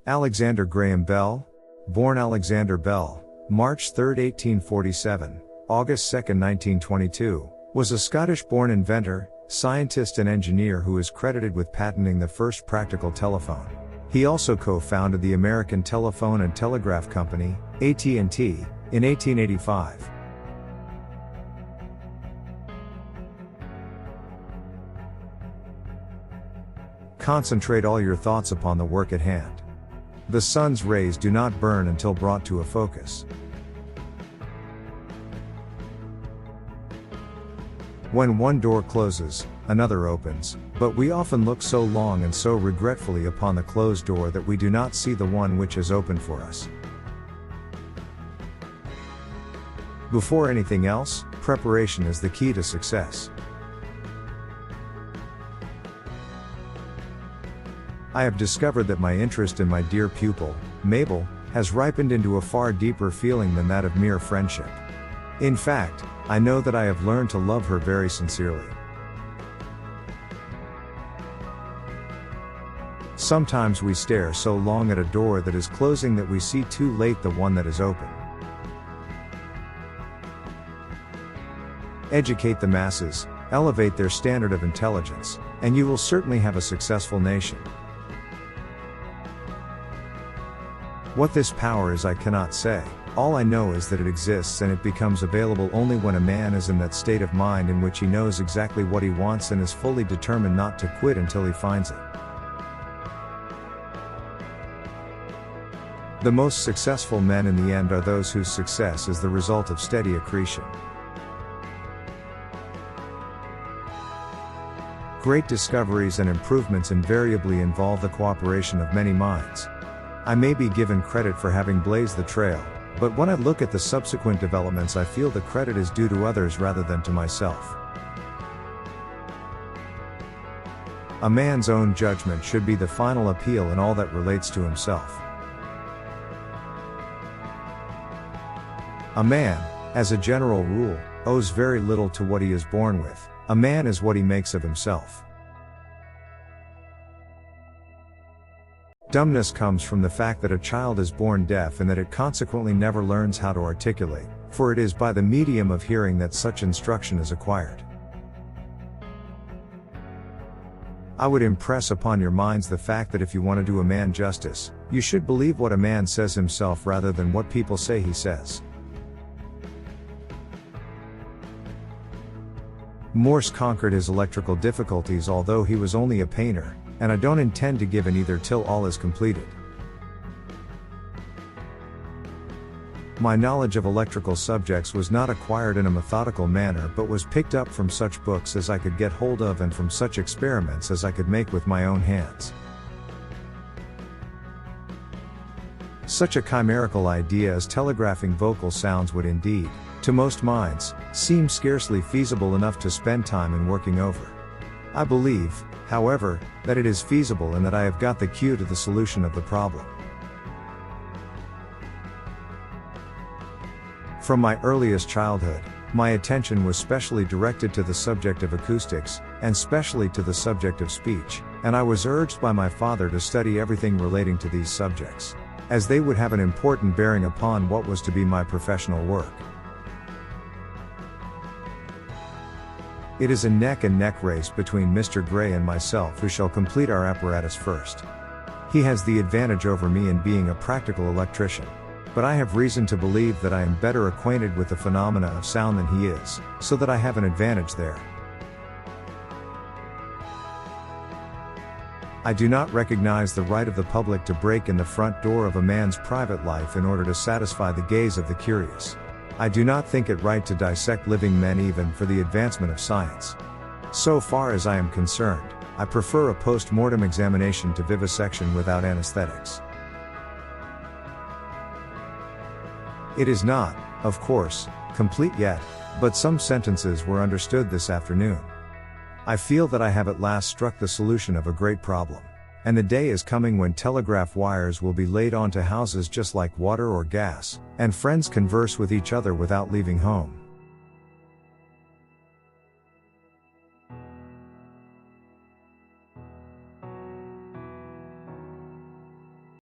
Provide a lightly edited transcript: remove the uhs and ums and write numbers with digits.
Alexander Graham Bell, born Alexander Bell, March 3, 1847, August 2, 1922, was a Scottish-born inventor, scientist and engineer who is credited with patenting the first practical telephone. He also co-founded the American Telephone and Telegraph Company, AT&T, in 1885. Concentrate all your thoughts upon the work at hand. The sun's rays do not burn until brought to a focus. When one door closes, another opens, but we often look so long and so regretfully upon the closed door that we do not see the one which has opened for us. Before anything else, preparation is the key to success. I have discovered that my interest in my dear pupil, Mabel, has ripened into a far deeper feeling than that of mere friendship. In fact, I know that I have learned to love her very sincerely. Sometimes we stare so long at a door that is closing that we see too late the one that is open. Educate the masses, elevate their standard of intelligence, and you will certainly have a successful nation. What this power is I cannot say. All I know is that it exists, and it becomes available only when a man is in that state of mind in which he knows exactly what he wants and is fully determined not to quit until he finds it. The most successful men in the end are those whose success is the result of steady accretion. Great discoveries and improvements invariably involve the cooperation of many minds. I may be given credit for having blazed the trail, but when I look at the subsequent developments I feel the credit is due to others rather than to myself. A man's own judgment should be the final appeal in all that relates to himself. A man, as a general rule, owes very little to what he is born with. A man is what he makes of himself. Dumbness comes from the fact that a child is born deaf and that it consequently never learns how to articulate, for it is by the medium of hearing that such instruction is acquired. I would impress upon your minds the fact that if you want to do a man justice, you should believe what a man says himself rather than what people say he says. Morse conquered his electrical difficulties although he was only a painter, and I don't intend to give in either till all is completed. My knowledge of electrical subjects was not acquired in a methodical manner but was picked up from such books as I could get hold of and from such experiments as I could make with my own hands. Such a chimerical idea as telegraphing vocal sounds would indeed, to most minds, seem scarcely feasible enough to spend time in working over. I believe, however, that it is feasible and that I have got the key to the solution of the problem. From my earliest childhood, my attention was specially directed to the subject of acoustics, and specially to the subject of speech, and I was urged by my father to study everything relating to these subjects, as they would have an important bearing upon what was to be my professional work. It is a neck-and-neck race between Mr. Gray and myself who shall complete our apparatus first. He has the advantage over me in being a practical electrician, but I have reason to believe that I am better acquainted with the phenomena of sound than he is, so that I have an advantage there. I do not recognize the right of the public to break in the front door of a man's private life in order to satisfy the gaze of the curious. I do not think it right to dissect living men even for the advancement of science. So far as I am concerned, I prefer a post-mortem examination to vivisection without anesthetics. It is not, of course, complete yet, but some sentences were understood this afternoon. I feel that I have at last struck the solution of a great problem. And the day is coming when telegraph wires will be laid onto houses just like water or gas, and friends converse with each other without leaving home.